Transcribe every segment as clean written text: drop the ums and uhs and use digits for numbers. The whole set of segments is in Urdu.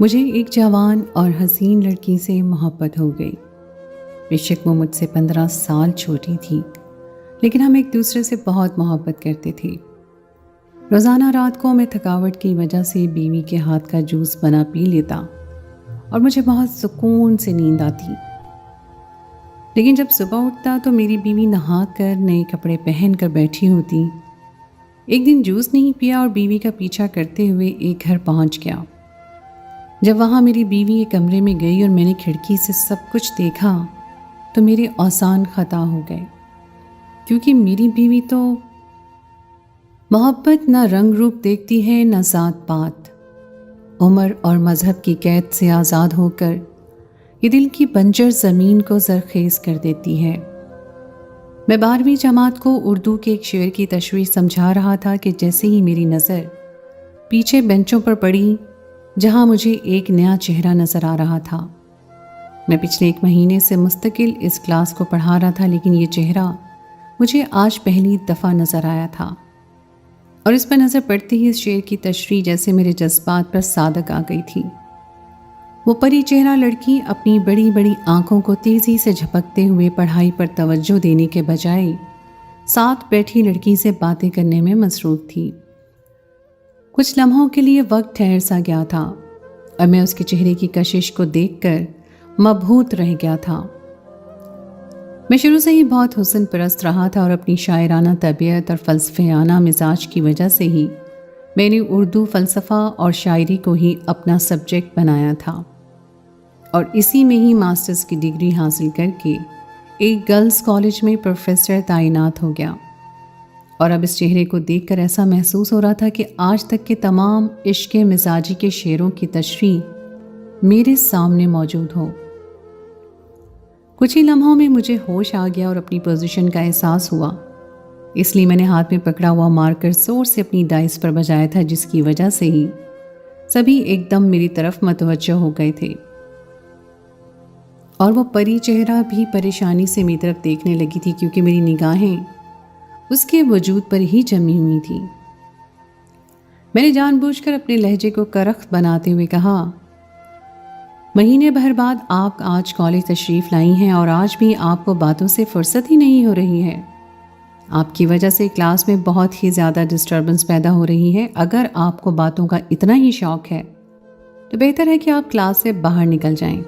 مجھے ایک جوان اور حسین لڑکی سے محبت ہو گئی۔ بے شک وہ مجھ سے 15 سال چھوٹی تھی، لیکن ہم ایک دوسرے سے بہت محبت کرتے تھے۔ روزانہ رات کو میں تھکاوٹ کی وجہ سے بیوی کے ہاتھ کا جوس بنا پی لیتا اور مجھے بہت سکون سے نیند آتی۔ لیکن جب صبح اٹھتا تو میری بیوی نہا کر نئے کپڑے پہن کر بیٹھی ہوتی۔ ایک دن جوس نہیں پیا اور بیوی کا پیچھا کرتے ہوئے ایک گھر پہنچ گیا۔ جب وہاں میری بیوی ایک کمرے میں گئی اور میں نے کھڑکی سے سب کچھ دیکھا تو میرے اوزان خطا ہو گئے، کیونکہ میری بیوی تو محبت نہ رنگ روپ دیکھتی ہے نہ ذات پات، عمر اور مذہب کی قید سے آزاد ہو کر یہ دل کی بنجر زمین کو زرخیز کر دیتی ہے۔ میں 12ویں جماعت کو اردو کے ایک شعر کی تشریح سمجھا رہا تھا کہ جیسے ہی میری نظر پیچھے بینچوں پر پڑی جہاں مجھے ایک نیا چہرہ نظر آ رہا تھا۔ میں پچھلے 1 مہینے سے مستقل اس کلاس کو پڑھا رہا تھا، لیکن یہ چہرہ مجھے آج پہلی دفعہ نظر آیا تھا، اور اس پر نظر پڑتے ہی اس شعر کی تشریح جیسے میرے جذبات پر صادق آ گئی تھی۔ وہ پری چہرہ لڑکی اپنی بڑی بڑی آنکھوں کو تیزی سے جھپکتے ہوئے پڑھائی پر توجہ دینے کے بجائے ساتھ بیٹھی لڑکی سے باتیں کرنے میں مصروف تھی۔ کچھ لمحوں کے لیے وقت ٹھہر سا گیا تھا اور میں اس کے چہرے کی کشش کو دیکھ کر مبہوت رہ گیا تھا۔ میں شروع سے ہی بہت حسن پرست رہا تھا اور اپنی شاعرانہ طبیعت اور فلسفیانہ مزاج کی وجہ سے ہی میں نے اردو فلسفہ اور شاعری کو ہی اپنا سبجیکٹ بنایا تھا، اور اسی میں ہی ماسٹرز کی ڈگری حاصل کر کے ایک گرلز کالج میں پروفیسر تعینات ہو گیا۔ اور اب اس چہرے کو دیکھ کر ایسا محسوس ہو رہا تھا کہ آج تک کے تمام عشق مزاجی کے شعروں کی تشریح میرے سامنے موجود ہو۔ کچھ ہی لمحوں میں مجھے ہوش آ گیا اور اپنی پوزیشن کا احساس ہوا، اس لیے میں نے ہاتھ میں پکڑا ہوا مارکر زور سے اپنی ڈائس پر بجایا تھا، جس کی وجہ سے ہی سبھی ایک دم میری طرف متوجہ ہو گئے تھے، اور وہ پری چہرہ بھی پریشانی سے میری طرف دیکھنے لگی تھی، کیونکہ میری نگاہیں اس کے وجود پر ہی جمی ہوئی تھی۔ میں نے جان بوجھ کر اپنے لہجے کو کرخت بناتے ہوئے کہا، مہینے بھر بعد آپ آج کالج تشریف لائی ہیں اور آج بھی آپ کو باتوں سے فرصت ہی نہیں ہو رہی ہے۔ آپ کی وجہ سے کلاس میں بہت ہی زیادہ ڈسٹربنس پیدا ہو رہی ہے۔ اگر آپ کو باتوں کا اتنا ہی شوق ہے تو بہتر ہے کہ آپ کلاس سے باہر نکل جائیں۔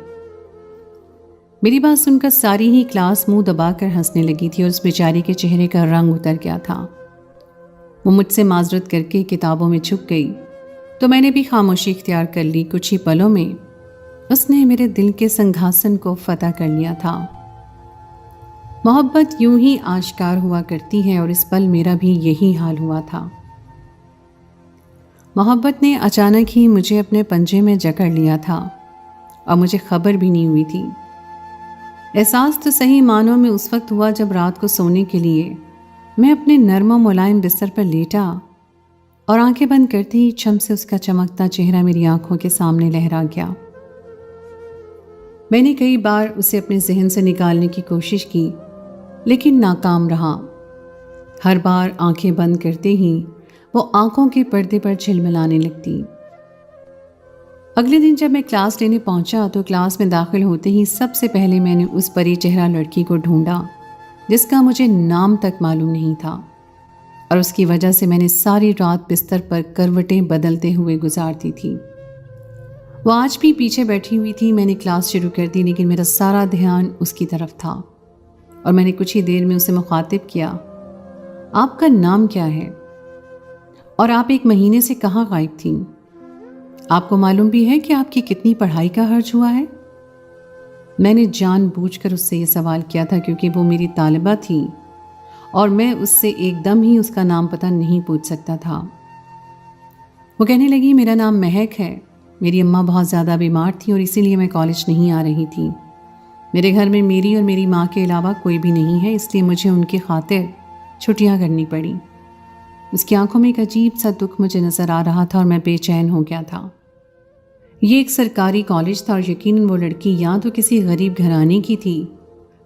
میری بات سن کر ساری ہی کلاس منہ دبا کر ہنسنے لگی تھی اور اس بیچاری کے چہرے کا رنگ اتر گیا تھا۔ وہ مجھ سے معذرت کر کے کتابوں میں چھپ گئی تو میں نے بھی خاموشی اختیار کر لی۔ کچھ ہی پلوں میں اس نے میرے دل کے سنگھاسن کو فتح کر لیا تھا۔ محبت یوں ہی آشکار ہوا کرتی ہے، اور اس پل میرا بھی یہی حال ہوا تھا۔ محبت نے اچانک ہی مجھے اپنے پنجے میں جکڑ لیا تھا اور مجھے خبر بھی نہیں ہوئی تھی۔ احساس تو صحیح معنوں میں اس وقت ہوا جب رات کو سونے کے لیے میں اپنے نرم و ملائم بستر پر لیٹا اور آنکھیں بند کرتے ہی چھم سے اس کا چمکتا چہرہ میری آنکھوں کے سامنے لہرا گیا۔ میں نے کئی بار اسے اپنے ذہن سے نکالنے کی کوشش کی، لیکن ناکام رہا۔ ہر بار آنکھیں بند کرتے ہی وہ آنکھوں کے پردے پر جھلملانے لگتی۔ اگلے دن جب میں کلاس لینے پہنچا تو کلاس میں داخل ہوتے ہی سب سے پہلے میں نے اس پری چہرہ لڑکی کو ڈھونڈا جس کا مجھے نام تک معلوم نہیں تھا، اور اس کی وجہ سے میں نے ساری رات بستر پر کروٹیں بدلتے ہوئے گزار دی تھی۔ وہ آج بھی پیچھے بیٹھی ہوئی تھی۔ میں نے کلاس شروع کر دی، لیکن میرا سارا دھیان اس کی طرف تھا، اور میں نے کچھ ہی دیر میں اسے مخاطب کیا، آپ کا نام کیا ہے؟ اور آپ 1 مہینے سے کہاں غائب تھیں؟ آپ کو معلوم بھی ہے کہ آپ کی کتنی پڑھائی کا خرچ ہوا ہے؟ میں نے جان بوجھ کر اس سے یہ سوال کیا تھا کیونکہ وہ میری طالبہ تھی اور میں اس سے ایک دم ہی اس کا نام پتہ نہیں پوچھ سکتا تھا۔ وہ کہنے لگی، میرا نام مہک ہے، میری اماں بہت زیادہ بیمار تھی اور اسی لیے میں کالج نہیں آ رہی تھی۔ میرے گھر میں میری اور میری ماں کے علاوہ کوئی بھی نہیں ہے، اس لیے مجھے ان کی خاطر چھٹیاں کرنی پڑی۔ اس کی آنکھوں میں ایک عجیب سا دکھ مجھے نظر آ رہا تھا اور میں بے چین ہو گیا تھا۔ یہ ایک سرکاری کالج تھا اور یقیناً وہ لڑکی یا تو کسی غریب گھرانے کی تھی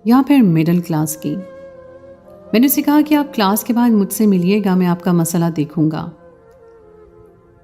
یا پھر مڈل کلاس کی۔ میں نے اسے کہا کہ آپ کلاس کے بعد مجھ سے ملیے گا، میں آپ کا مسئلہ دیکھوں گا۔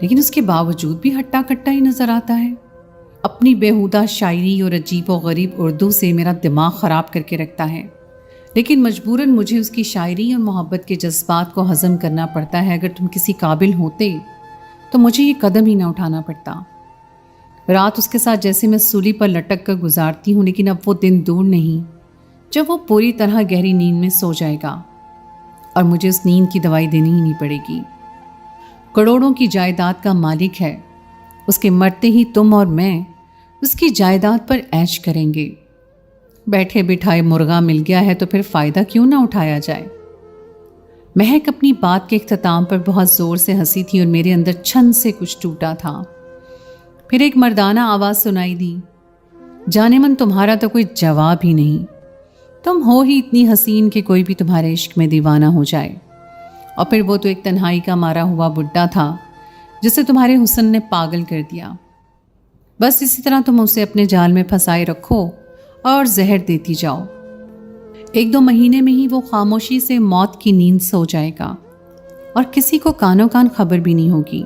لیکن اس کے باوجود بھی ہٹا کٹا ہی نظر آتا ہے. اپنی بیہودہ شاعری اور عجیب و غریب اردو سے میرا دماغ خراب کر کے رکھتا ہے، لیکن مجبوراً مجھے اس کی شاعری اور محبت کے جذبات کو ہضم کرنا پڑتا ہے. اگر تم کسی قابل ہوتے تو مجھے یہ قدم ہی نہ اٹھانا پڑتا. رات اس کے ساتھ جیسے میں سولی پر لٹک کر گزارتی ہوں، لیکن اب وہ دن دور نہیں جب وہ پوری طرح گہری نیند میں سو جائے گا اور مجھے اس نیند کی دوائی دینی ہی نہیں پڑے گی. کروڑوں کی جائیداد کا مالک ہے، اس کے مرتے ہی تم اور میں اس کی جائیداد پر عیش کریں گے. بیٹھے بٹھائے مرغا مل گیا ہے تو پھر فائدہ کیوں نہ اٹھایا جائے. مہک اپنی بات کے اختتام پر بہت زور سے ہنسی تھی اور میرے اندر چھن سے کچھ ٹوٹا تھا. پھر ایک مردانہ آواز سنائی دی، جانے من تمہارا تو کوئی جواب ہی نہیں. تم ہو ہی اتنی حسین کہ کوئی بھی تمہارے عشق میں دیوانہ ہو جائے. اور پھر وہ تو ایک تنہائی کا مارا ہوا بڈھا تھا جسے تمہارے حسن نے پاگل کر دیا. بس اسی طرح تم اسے اپنے جال میں پھنسائے رکھو اور زہر دیتی جاؤ. 1-2 مہینے میں ہی وہ خاموشی سے موت کی نیند سو جائے گا اور کسی کو کانوں کان خبر بھی نہیں ہوگی.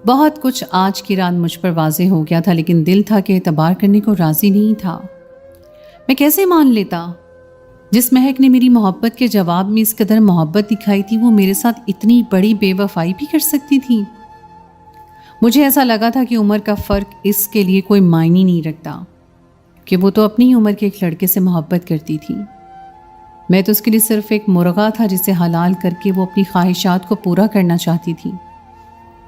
بہت کچھ آج کی رات مجھ پر واضح ہو گیا تھا، لیکن دل تھا کہ اعتبار کرنے کو راضی نہیں تھا. میں کیسے مان لیتا؟ جس مہک نے میری محبت کے جواب میں اس قدر محبت دکھائی تھی، وہ میرے ساتھ اتنی بڑی بے وفائی بھی کر سکتی تھی. مجھے ایسا لگا تھا کہ عمر کا فرق اس کے لیے کوئی معنی نہیں رکھتا، کہ وہ تو اپنی عمر کے ایک لڑکے سے محبت کرتی تھی. میں تو اس کے لیے صرف ایک مرغا تھا جسے حلال کر کے وہ اپنی خواہشات کو پورا کرنا چاہتی تھی.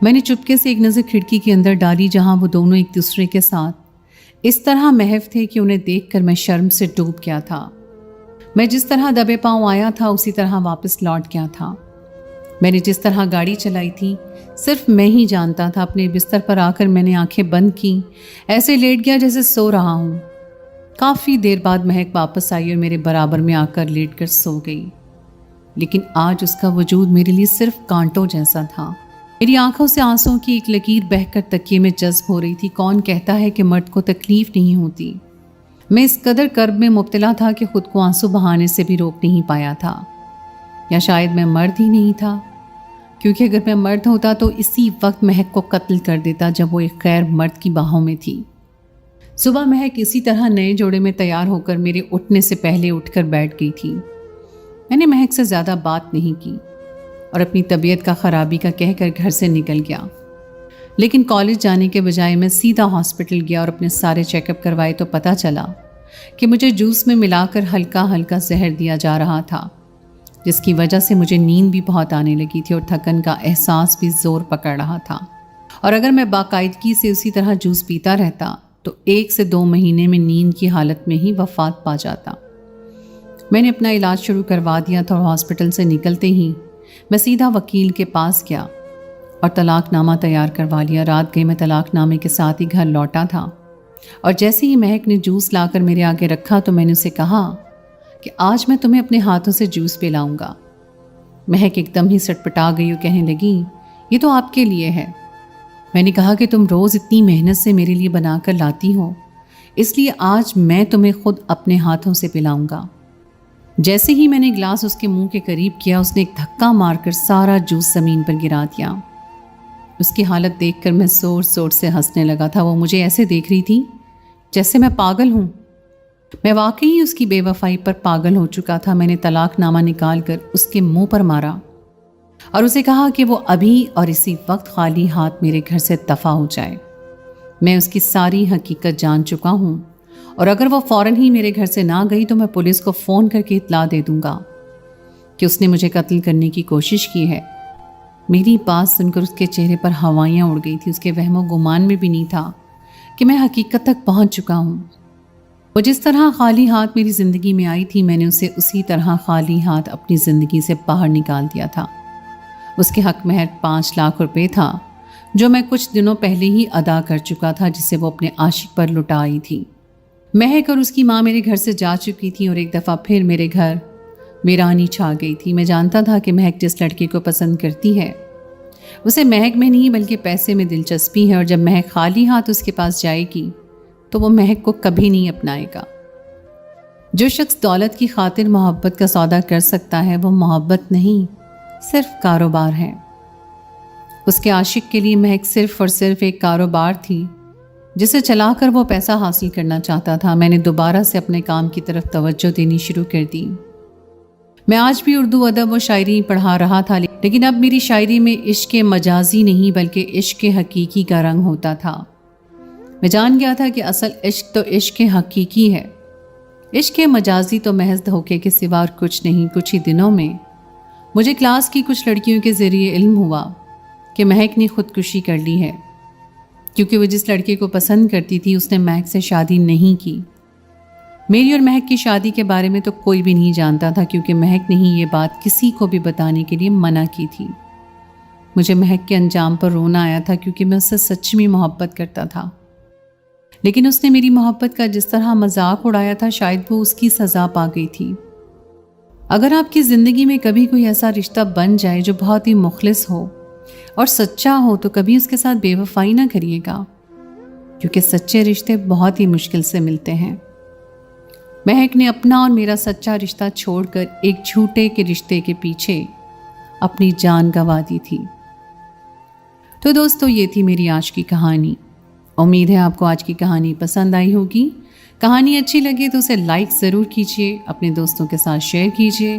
میں نے چپکے سے ایک نظر کھڑکی کے اندر ڈالی جہاں وہ دونوں ایک دوسرے کے ساتھ اس طرح محو تھے کہ انہیں دیکھ کر میں شرم سے ڈوب گیا تھا. میں جس طرح دبے پاؤں آیا تھا اسی طرح واپس لوٹ گیا تھا. میں نے جس طرح گاڑی چلائی تھی صرف میں ہی جانتا تھا. اپنے بستر پر آ کر میں نے آنکھیں بند کی، ایسے لیٹ گیا جیسے سو رہا ہوں. کافی دیر بعد مہک واپس آئی اور میرے برابر میں آ کر لیٹ کر سو گئی. لیکن آج اس کا وجود میرے لیے صرف کانٹوں جیسا تھا. میری آنکھوں سے آنسوں کی ایک لکیر بہہ کر تکیے میں جذب ہو رہی تھی. کون کہتا ہے کہ مرد کو تکلیف نہیں ہوتی؟ میں اس قدر کرب میں مبتلا تھا کہ خود کو آنسو بہانے سے بھی روک نہیں پایا تھا. یا شاید میں مرد ہی نہیں تھا، کیونکہ اگر میں مرد ہوتا تو اسی وقت مہک کو قتل کر دیتا جب وہ ایک غیر مرد کی باہوں میں تھی. صبح مہک اسی طرح نئے جوڑے میں تیار ہو کر میرے اٹھنے سے پہلے اٹھ کر بیٹھ گئی تھی. میں نے مہک سے زیادہ بات نہیں کی اور اپنی طبیعت کا خرابی کا کہہ کر گھر سے نکل گیا. لیکن کالج جانے کے بجائے میں سیدھا ہاسپٹل گیا اور اپنے سارے چیک اپ کروائے تو پتہ چلا کہ مجھے جوس میں ملا کر ہلکا ہلکا زہر دیا جا رہا تھا، جس کی وجہ سے مجھے نیند بھی بہت آنے لگی تھی اور تھکن کا احساس بھی زور پکڑ رہا تھا. اور اگر میں باقاعدگی سے اسی طرح جوس پیتا رہتا تو 1 سے 2 مہینے میں نیند کی حالت میں ہی وفات پا جاتا. میں نے اپنا علاج شروع کروا دیا تھا اور ہاسپٹل سے نکلتے ہی میں سیدھا وکیل کے پاس گیا اور طلاق نامہ تیار کروا لیا. رات گئے میں طلاق نامے کے ساتھ ہی گھر لوٹا تھا اور جیسے ہی مہک نے جوس لا کر میرے آگے رکھا تو میں نے اسے کہا کہ آج میں تمہیں اپنے ہاتھوں سے جوس پلاؤں گا. مہک ایک دم ہی سٹپٹا گئی اور کہنے لگی، یہ تو آپ کے لیے ہے. میں نے کہا کہ تم روز اتنی محنت سے میرے لیے بنا کر لاتی ہو، اس لیے آج میں تمہیں خود اپنے ہاتھوں سے پلاؤں گا. جیسے ہی میں نے گلاس اس کے منہ کے قریب کیا، اس نے ایک دھکا مار کر سارا جوس زمین پر گرا دیا. اس کی حالت دیکھ کر میں زور زور سے ہنسنے لگا تھا. وہ مجھے ایسے دیکھ رہی تھی جیسے میں پاگل ہوں. میں واقعی اس کی بے وفائی پر پاگل ہو چکا تھا. میں نے طلاق نامہ نکال کر اس کے منہ پر مارا اور اسے کہا کہ وہ ابھی اور اسی وقت خالی ہاتھ میرے گھر سے دفع ہو جائے. میں اس کی ساری حقیقت جان چکا ہوں اور اگر وہ فوراً ہی میرے گھر سے نہ گئی تو میں پولیس کو فون کر کے اطلاع دے دوں گا کہ اس نے مجھے قتل کرنے کی کوشش کی ہے. میری بات سن کر اس کے چہرے پر ہوائیاں اڑ گئی تھی. اس کے وہم و گمان میں بھی نہیں تھا کہ میں حقیقت تک پہنچ چکا ہوں. وہ جس طرح خالی ہاتھ میری زندگی میں آئی تھی، میں نے اسے اسی طرح خالی ہاتھ اپنی زندگی سے باہر نکال دیا تھا. اس کے حق مہر 5 لاکھ روپے تھا جو میں کچھ دنوں پہلے ہی ادا کر چکا تھا، جسے وہ اپنے عاشق پر لٹا آئی تھی. مہک اور اس کی ماں میرے گھر سے جا چکی تھی اور ایک دفعہ پھر میرے گھر ویرانی چھا گئی تھی. میں جانتا تھا کہ مہک جس لڑکے کو پسند کرتی ہے اسے مہک میں نہیں بلکہ پیسے میں دلچسپی ہے، اور جب مہک خالی ہاتھ اس کے پاس جائے گی تو وہ مہک کو کبھی نہیں اپنائے گا. جو شخص دولت کی خاطر محبت کا سودا کر سکتا ہے وہ محبت نہیں، صرف کاروبار ہے. اس کے عاشق کے لیے مہک صرف اور صرف ایک کاروبار تھی جسے چلا کر وہ پیسہ حاصل کرنا چاہتا تھا۔ میں نے دوبارہ سے اپنے کام کی طرف توجہ دینی شروع کر دی۔ میں آج بھی اردو ادب و شاعری پڑھا رہا تھا، لیکن اب میری شاعری میں عشق مجازی نہیں بلکہ عشق حقیقی کا رنگ ہوتا تھا۔ میں جان گیا تھا کہ اصل عشق تو عشق حقیقی ہے، عشق مجازی تو محض دھوکے کے سوا اور کچھ نہیں۔ کچھ ہی دنوں میں مجھے کلاس کی کچھ لڑکیوں کے ذریعے علم ہوا کہ مہک نے خودکشی کر لی ہے، کیونکہ وہ جس لڑکے کو پسند کرتی تھی اس نے مہک سے شادی نہیں کی۔ میری اور مہک کی شادی کے بارے میں تو کوئی بھی نہیں جانتا تھا، کیونکہ مہک نے ہی یہ بات کسی کو بھی بتانے کے لیے منع کی تھی۔ مجھے مہک کے انجام پر رونا آیا تھا، کیونکہ میں اس سے سچ میں محبت کرتا تھا، لیکن اس نے میری محبت کا جس طرح مذاق اڑایا تھا شاید وہ اس کی سزا پا گئی تھی۔ اگر آپ کی زندگی میں کبھی کوئی ایسا رشتہ بن جائے جو بہت ہی مخلص ہو اور سچا ہو تو کبھی اس کے ساتھ بے وفائی نہ کریے گا، کیونکہ سچے رشتے بہت ہی مشکل سے ملتے ہیں۔ مہک نے اپنا اور میرا سچا رشتہ چھوڑ کر ایک جھوٹے کے رشتے کے پیچھے اپنی جان گنوا دی تھی۔ تو دوستو، یہ تھی میری آج کی کہانی۔ امید ہے آپ کو آج کی کہانی پسند آئی ہوگی۔ کہانی اچھی لگے تو اسے لائک ضرور کیجیے، اپنے دوستوں کے ساتھ شیئر کیجیے